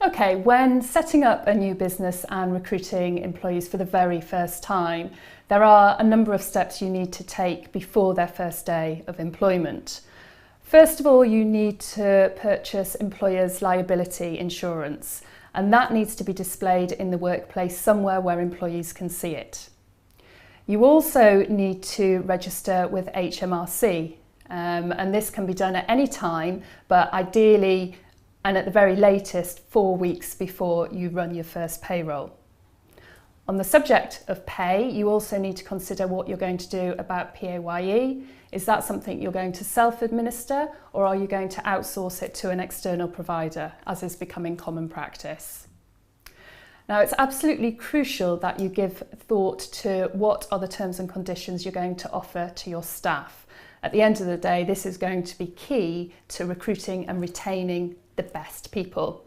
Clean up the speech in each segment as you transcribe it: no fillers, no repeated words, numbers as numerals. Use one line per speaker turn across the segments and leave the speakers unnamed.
Okay, when setting up a new business and recruiting employees for the very first time, there are a number of steps you need to take before their first day of employment. First of all, you need to purchase employer's liability insurance, and that needs to be displayed in the workplace somewhere where employees can see it. You also need to register with HMRC, and this can be done at any time, but ideally and at the very latest 4 weeks before you run your first payroll. On the subject of pay, you also need to consider what you're going to do about PAYE. Is that something you're going to self-administer, or are you going to outsource it to an external provider, as is becoming common practice? Now, it's absolutely crucial that you give thought to what are the terms and conditions you're going to offer to your staff. At the end of the day, this is going to be key to recruiting and retaining the best people.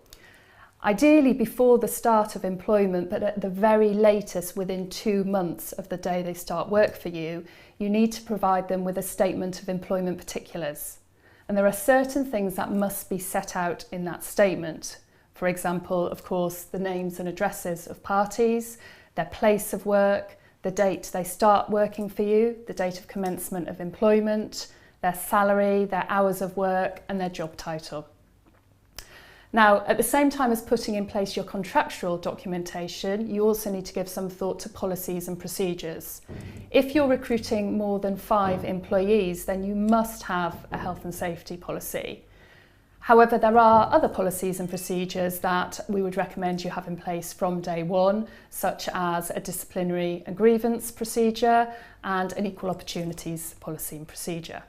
Ideally before the start of employment, but at the very latest within 2 months of the day they start work for you, you need to provide them with a statement of employment particulars. And there are certain things that must be set out in that statement. For example, of course, the names and addresses of parties, their place of work, the date they start working for you, the date of commencement of employment, their salary, their hours of work, and their job title. Now, at the same time as putting in place your contractual documentation, you also need to give some thought to policies and procedures. If you're recruiting more than 5 employees, then you must have a health and safety policy. However, there are other policies and procedures that we would recommend you have in place from day one, such as a disciplinary and grievance procedure and an equal opportunities policy and procedure.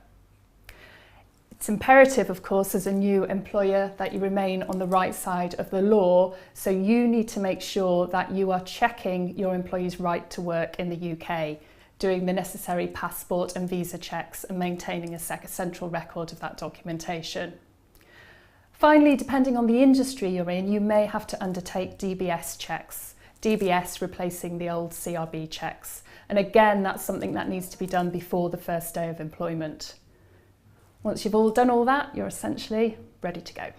It's imperative, of course, as a new employer that you remain on the right side of the law, so you need to make sure that you are checking your employees' right to work in the UK, doing the necessary passport and visa checks and maintaining a central record of that documentation. Finally, depending on the industry you're in, you may have to undertake DBS checks, DBS replacing the old CRB checks. And again, that's something that needs to be done before the first day of employment. Once you've done all that, you're essentially ready to go.